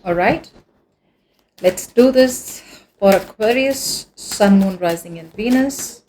All right, let's do this for Aquarius, Sun, Moon, Rising, and Venus.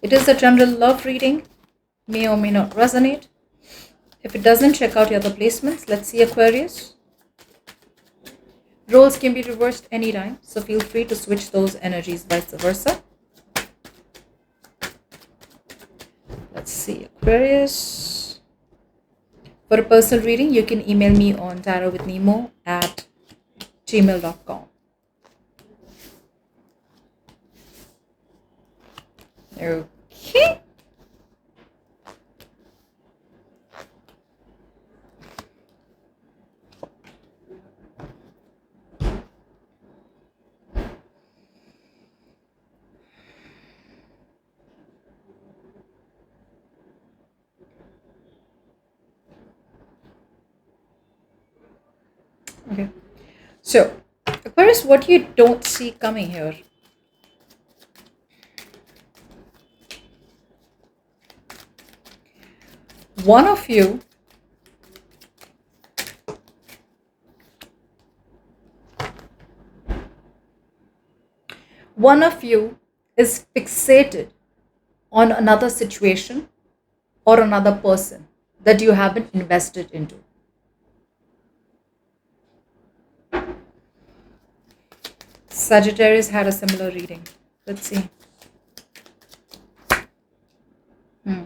It is a general love reading, may or may not resonate. If it doesn't, check out your other placements. Let's see, Aquarius. Roles can be reversed anytime, so feel free to switch those energies, vice versa. Let's see, Aquarius. For a personal reading, you can email me on tarotwithnemo@gmail.com. Okay. Okay. So, Aquarius, what you don't see coming here. One of you is fixated on another situation or another person that you haven't invested into. Sagittarius had a similar reading. Let's see. Yeah.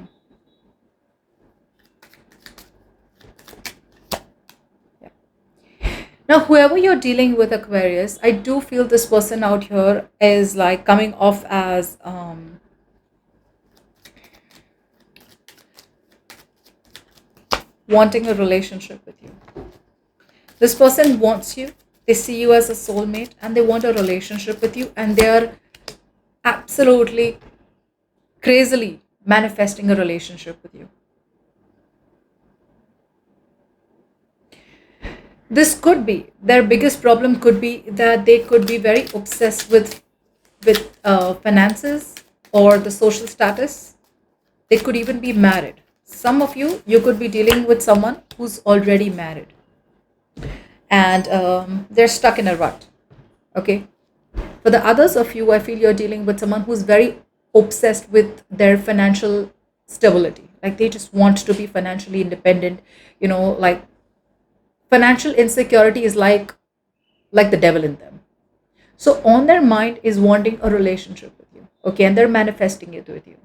Now, whoever you're dealing with, Aquarius, I do feel this person out here is like coming off as wanting a relationship with you. This person wants you, they see you as a soulmate, and they want a relationship with you, and they're absolutely crazily manifesting a relationship with you. This could be their biggest problem, could be that they could be very obsessed with finances or the social status. They could even be married. Some of you could be dealing with someone who's already married, and they're stuck in a rut. Okay. For the others of you, I feel you're dealing with someone who's very obsessed with their financial stability. Like they just want to be financially independent. Like financial insecurity is like the devil in them. So on their mind is wanting a relationship with you. Okay, and they're manifesting it with you.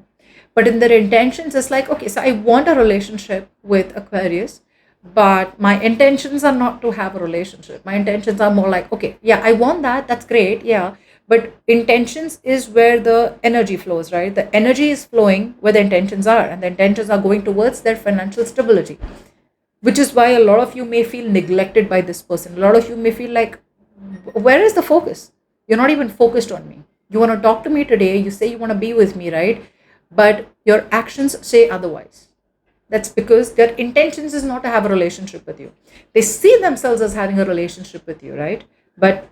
But in their intentions, it's like, okay, so I want a relationship with Aquarius, but my intentions are not to have a relationship. My intentions are more like, okay, yeah, I want that. That's great. Yeah. But intentions is where the energy flows, right? The energy is flowing where the intentions are, and the intentions are going towards their financial stability, which is why a lot of you may feel neglected by this person. A lot of you may feel like, where is the focus? You're not even focused on me. You want to talk to me today, you say you want to be with me, right? But your actions say otherwise. That's because their intentions is not to have a relationship with you. They see themselves as having a relationship with you, right? But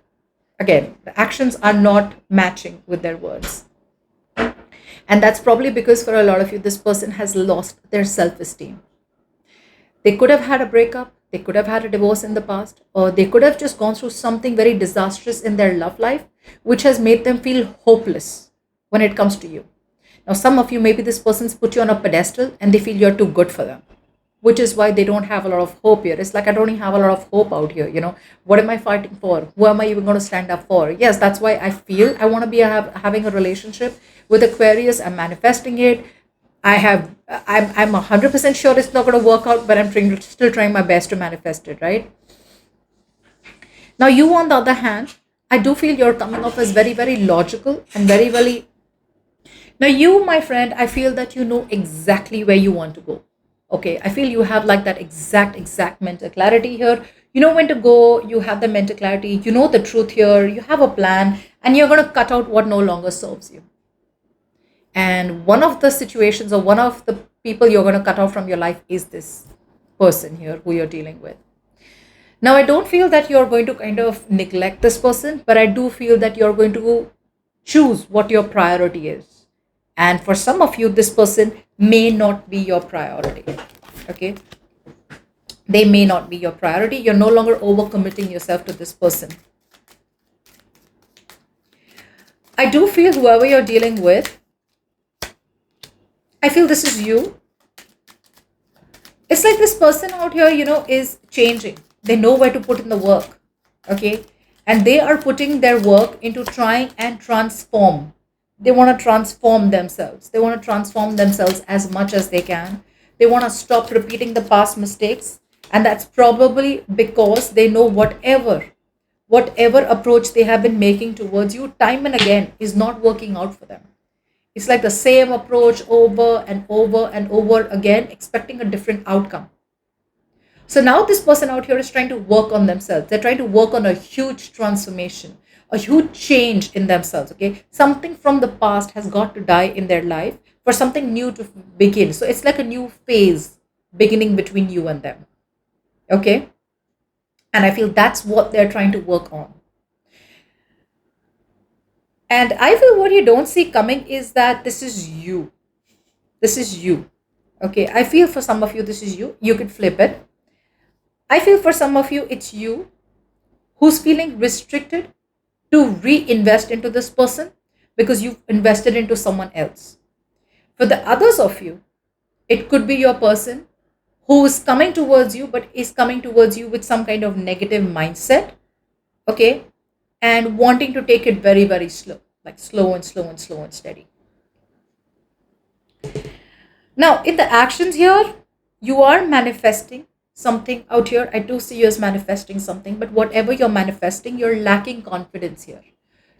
again, the actions are not matching with their words. And that's probably because for a lot of you, this person has lost their self esteem. They could have had a breakup, they could have had a divorce in the past, or they could have just gone through something very disastrous in their love life, which has made them feel hopeless when it comes to you. Now, some of you, maybe this person's put you on a pedestal and they feel you're too good for them, which is why they don't have a lot of hope here. It's like, I don't even have a lot of hope out here. What am I fighting for? Who am I even going to stand up for? Yes, that's why I feel I want to be having a relationship with Aquarius. I'm manifesting it. I'm 100% sure it's not going to work out, but still trying my best to manifest it, right? Now, you, on the other hand, I do feel you're coming off as very, very logical and very, very. Now, you, my friend, I feel that you know exactly where you want to go. Okay, I feel you have like that exact mental clarity here. You know when to go, you have the mental clarity, you know the truth here, you have a plan, and you're going to cut out what no longer serves you. And one of the situations or one of the people you're going to cut off from your life is this person here who you're dealing with. Now, I don't feel that you're going to kind of neglect this person, but I do feel that you're going to choose what your priority is. And for some of you, this person may not be your priority. Okay. They may not be your priority. You're no longer overcommitting yourself to this person. I do feel whoever you're dealing with, I feel this is you. It's like this person out here, is changing. They know where to put in the work. Okay. And they are putting their work into trying and transform. They want to transform themselves. They want to transform themselves as much as they can. They want to stop repeating the past mistakes. And that's probably because they know whatever approach they have been making towards you time and again is not working out for them. It's like the same approach over and over and over again, expecting a different outcome. So now this person out here is trying to work on themselves. They're trying to work on a huge transformation, a huge change in themselves. Okay. Something from the past has got to die in their life for something new to begin. So it's like a new phase beginning between you and them. Okay. And I feel that's what they're trying to work on. And I feel what you don't see coming is that this is you. This is you. Okay. I feel for some of you, this is you. You could flip it. I feel for some of you, it's you who's feeling restricted to reinvest into this person because you've invested into someone else. For the others of you, it could be your person who is coming towards you, but is coming towards you with some kind of negative mindset, okay, and wanting to take it very, very slow, like slow and slow and slow and steady. Now, in the actions here, you are manifesting something out here. I do see you as manifesting something, but whatever you're manifesting, you're lacking confidence here.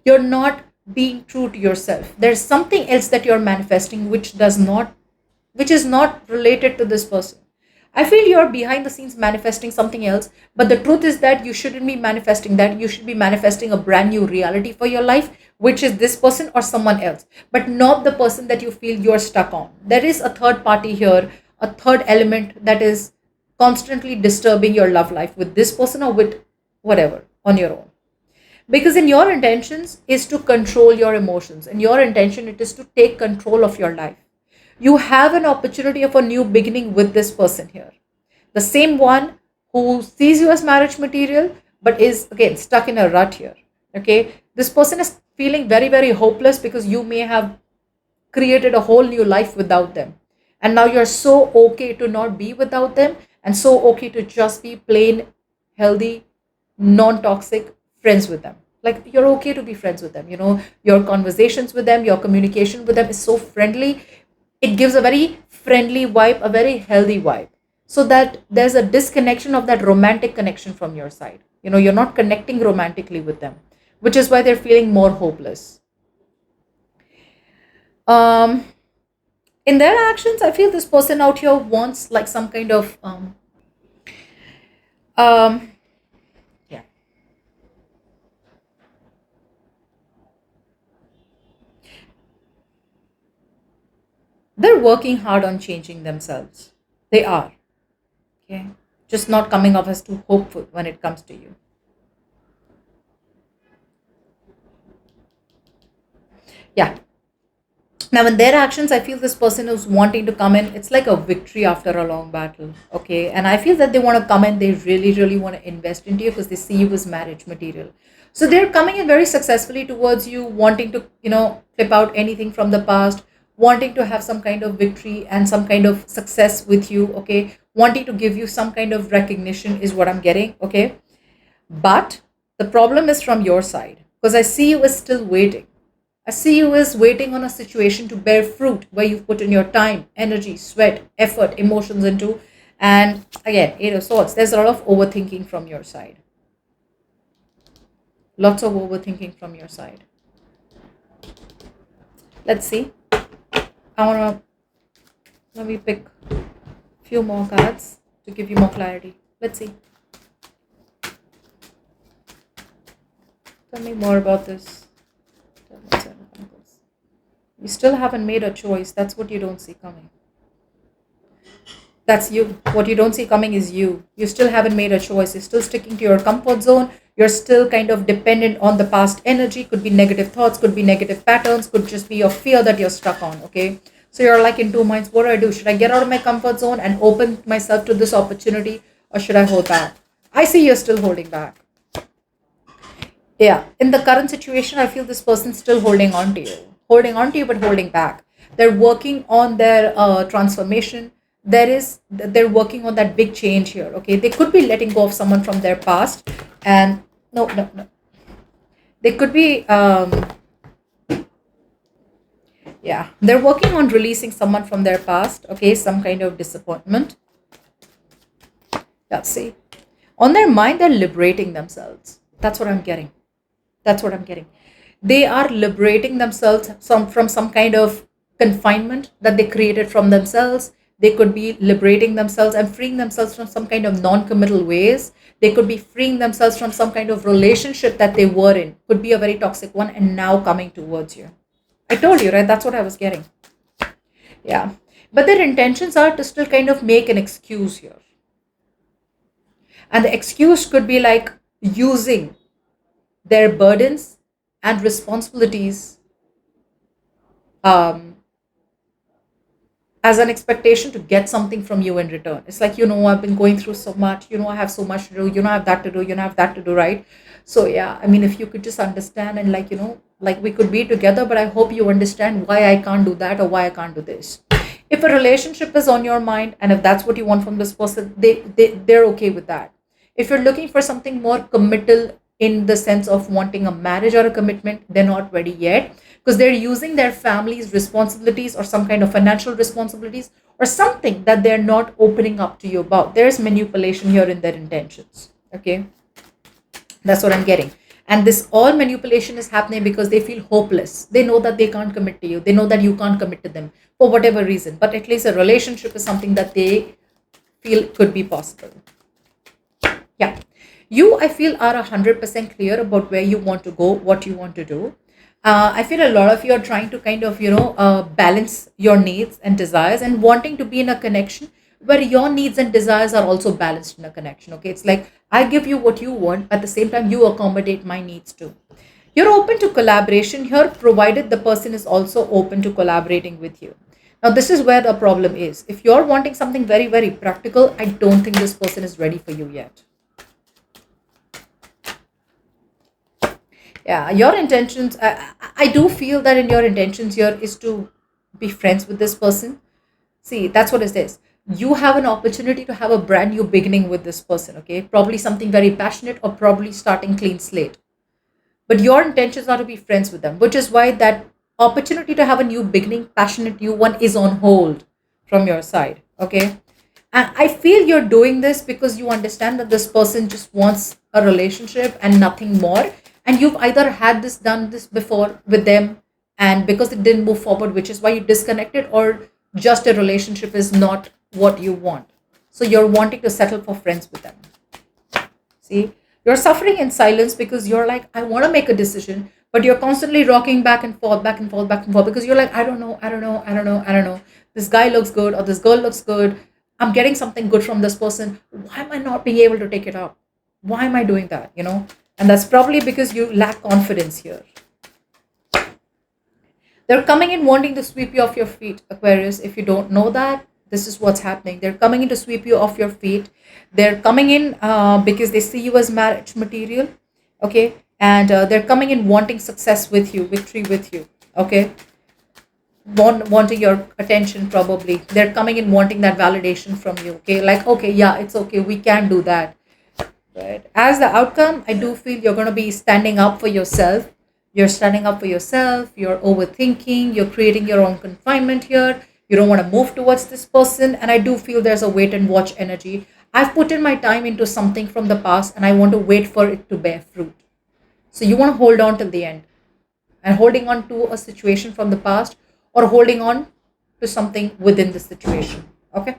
You're not being true to yourself. There's something else that you're manifesting which is not related to this person. I feel you're behind the scenes manifesting something else, but the truth is that you shouldn't be manifesting that. You should be manifesting a brand new reality for your life, which is this person or someone else, but not the person that you feel you're stuck on. There is a third party here, a third element that is constantly disturbing your love life with this person or with whatever on your own. Because in your intentions is to control your emotions. In your intention, it is to take control of your life. You have an opportunity of a new beginning with this person here. The same one who sees you as marriage material, but is again stuck in a rut here. Okay. This person is feeling very, very hopeless because you may have created a whole new life without them. And now you're so okay to not be without them and so okay to just be plain, healthy, non toxic friends with them. Like you're okay to be friends with them. Your conversations with them, your communication with them is so friendly. It gives a very friendly vibe, a very healthy vibe. So that there's a disconnection of that romantic connection from your side. You're not connecting romantically with them, which is why they're feeling more hopeless. Um, in their actions, I feel this person out here wants like some kind of um yeah, they're working hard on changing themselves. They are, okay, just not coming off as too hopeful when it comes to you. Yeah. Now, in their actions, I feel this person is wanting to come in. It's like a victory after a long battle. Okay. And I feel that they want to come in. They really, really want to invest into you because they see you as marriage material. So they're coming in very successfully towards you, wanting to, flip out anything from the past, wanting to have some kind of victory and some kind of success with you. Okay. Wanting to give you some kind of recognition is what I'm getting. Okay. But the problem is from your side because I see you as still waiting. I see you as waiting on a situation to bear fruit where you've put in your time, energy, sweat, effort, emotions into. And again, Eight of Swords, there's a lot of overthinking from your side. Lots of overthinking from your side. Let's see. I want to, let me pick a few more cards to give you more clarity. Let's see. Tell me more about this. You still haven't made a choice. That's what you don't see coming. That's you. What you don't see coming is you. You still haven't made a choice. You're still sticking to your comfort zone. You're still kind of dependent on the past energy. Could be negative thoughts, could be negative patterns, could just be your fear that you're stuck on. Okay. So you're like in two minds. What do I do? Should I get out of my comfort zone and open myself to this opportunity? or should I hold back? I see you're still holding back. Yeah, in the current situation, I feel this person's still holding on to you, but holding back. They're working on their transformation. They're working on that big change here. Okay, they could be letting go of someone from their past, and no, no, no. They could be, yeah, they're working on releasing someone from their past. Okay, some kind of disappointment. Yeah, see, on their mind, they're liberating themselves. That's what I'm getting. That's what I'm getting. They are liberating themselves from some kind of confinement that they created from themselves. They could be liberating themselves and freeing themselves from some kind of non-committal ways. They could be freeing themselves from some kind of relationship that they were in. Could be a very toxic one and now coming towards you. I told you, right? That's what I was getting. Yeah. But their intentions are to still kind of make an excuse here. And the excuse could be like using their burdens and responsibilities um, as an expectation to get something from you in return. It's like, I've been going through so much, I have so much to do, I have that to do, I have that to do, right? So, yeah, I mean, if you could just understand and, like, like we could be together, but I hope you understand why I can't do that or why I can't do this. If a relationship is on your mind and if that's what you want from this person, they're okay with that. If you're looking for something more committal in the sense of wanting a marriage or a commitment, they're not ready yet because they're using their family's responsibilities or some kind of financial responsibilities or something that they're not opening up to you about. There's manipulation here in their intentions. Okay, that's what I'm getting. And this all manipulation is happening because they feel hopeless. They know that they can't commit to you. They know that you can't commit to them for whatever reason. But at least a relationship is something that they feel could be possible. Yeah. You, I feel, are 100% clear about where you want to go, what you want to do. I feel a lot of you are trying to kind of, balance your needs and desires and wanting to be in a connection where your needs and desires are also balanced in a connection. Okay. It's like I give you what you want, at the same time, you accommodate my needs too. You're open to collaboration here, provided the person is also open to collaborating with you. Now, this is where the problem is. If you're wanting something very, very practical, I don't think this person is ready for you yet. Yeah, your intentions, I do feel that in your intentions here is to be friends with this person. See, that's what it is. You have an opportunity to have a brand new beginning with this person. Okay, probably something very passionate or probably starting clean slate, but your intentions are to be friends with them, which is why that opportunity to have a new beginning, passionate new one, is on hold from your side. Okay, and I feel you're doing this because you understand that this person just wants a relationship and nothing more, and you've either had this done this before with them, and because it didn't move forward, which is why you disconnected, or just a relationship is not what you want, so you're wanting to settle for friends with them. See, you're suffering in silence because you're like, I want to make a decision, but you're constantly rocking back and forth, back and forth, back and forth because you're like, I don't know, I don't know, I don't know, I don't know. This guy looks good or this girl looks good. I'm getting something good from this person. Why am I not being able to take it up? Why am I doing that? And that's probably because you lack confidence here. They're coming in wanting to sweep you off your feet, Aquarius. If you don't know that, this is what's happening. They're coming in to sweep you off your feet. They're coming in because they see you as marriage material, okay? And they're coming in wanting success with you, victory with you, okay? Wanting your attention, probably. They're coming in wanting that validation from you, okay? Like, okay, yeah, it's okay. We can do that. But as the outcome, I do feel you're going to be standing up for yourself. You're standing up for yourself. You're overthinking. You're creating your own confinement here. You don't want to move towards this person. And I do feel there's a wait and watch energy. I've put in my time into something from the past and I want to wait for it to bear fruit. So you want to hold on till the end. And holding on to a situation from the past or holding on to something within the situation. Okay?